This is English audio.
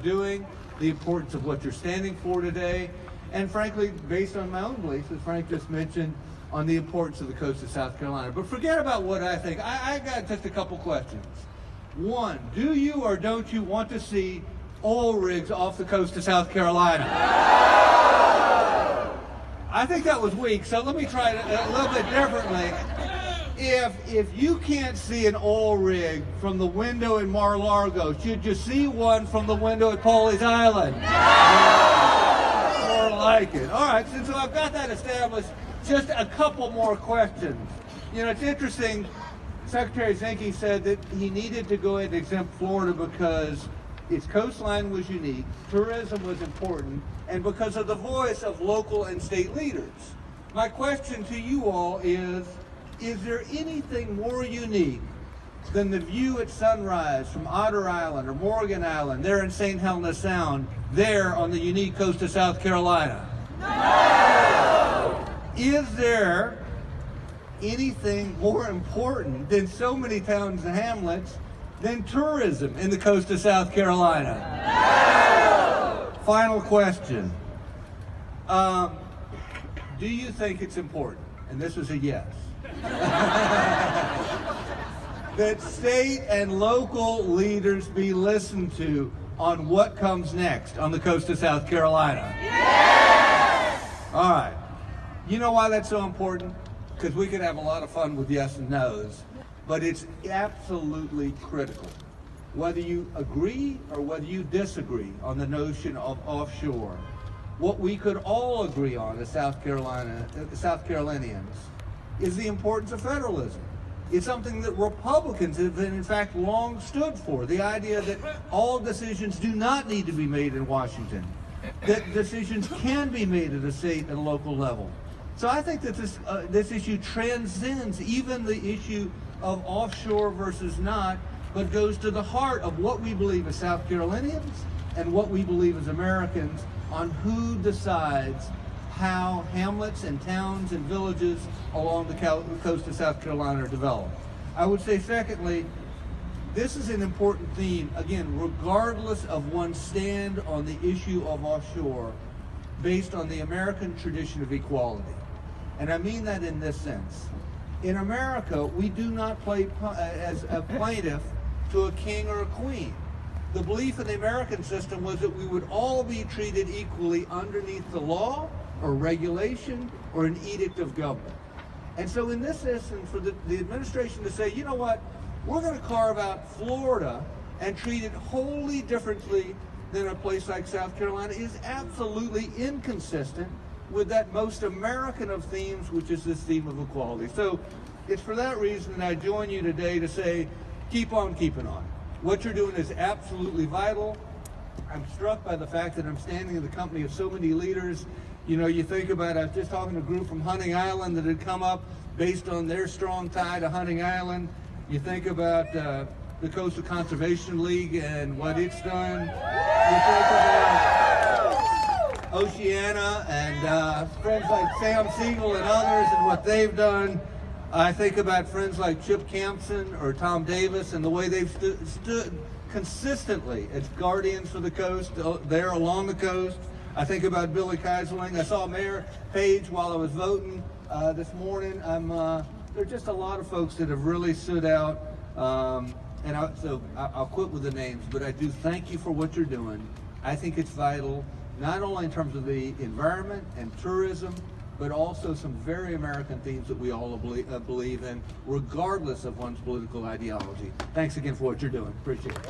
doing, the importance of what you're standing for today, and frankly, based on my own beliefs, as Frank just mentioned, on the importance of the coast of South Carolina. But forget about what I think. I got just a couple questions. One, do you or don't you want to see oil rigs off the coast of South Carolina? I think that was weak, so let me try it a little bit differently. If you can't see an oil rig from the window in Mar-a-Lago, should you see one from the window at Pawleys Island? More like it. All right, so I've got that established. Just a couple more questions. You know, it's interesting. Secretary Zinke said that he needed to go ahead and exempt Florida because its coastline was unique, tourism was important, and because of the voice of local and state leaders. My question to you all is there anything more unique than the view at sunrise from Otter Island or Morgan Island, there in St. Helena Sound, there on the unique coast of South Carolina? No! Is there anything more important than so many towns and hamlets than tourism in the coast of South Carolina? No! Final question. Do you think it's important, and this is a yes, that state and local leaders be listened to on what comes next on the coast of South Carolina? Yes! All right. You know why that's so important? Because we could have a lot of fun with yes and no's, but it's absolutely critical. Whether you agree or whether you disagree on the notion of offshore, what we could all agree on as South Carolinians is the importance of federalism. It's something that Republicans have in fact long stood for, the idea that all decisions do not need to be made in Washington, that decisions can be made at a state and local level. So I think that this issue transcends even the issue of offshore versus not, but goes to the heart of what we believe as South Carolinians and what we believe as Americans on who decides how hamlets and towns and villages along the coast of South Carolina are developed. I would say, secondly, this is an important theme, again, regardless of one's stand on the issue of offshore, based on the American tradition of equality. And I mean that in this sense. In America, we do not play as a plaintiff to a king or a queen. The belief in the American system was that we would all be treated equally underneath the law or regulation or an edict of government. And so in this instance, for the administration to say, you know what, we're going to carve out Florida and treat it wholly differently than a place like South Carolina is absolutely inconsistent with that most American of themes, which is this theme of equality. So it's for that reason that I join you today to say, keep on keeping on. What you're doing is absolutely vital. I'm struck by the fact that I'm standing in the company of so many leaders. You know, you think about, I was just talking to a group from Hunting Island that had come up based on their strong tie to Hunting Island. You think about the Coastal Conservation League and what it's done. You think about Oceana and friends like Sam Siegel and others and what they've done. I think about friends like Chip Campson or Tom Davis and the way they've stood consistently as guardians for the coast, there along the coast. I think about Billy Kaiserling. I saw Mayor Page while I was voting this morning. There are just a lot of folks that have really stood out. So I'll quit with the names, but I do thank you for what you're doing. I think it's vital, not only in terms of the environment and tourism, but also some very American themes that we all believe in, regardless of one's political ideology. Thanks again for what you're doing. Appreciate it.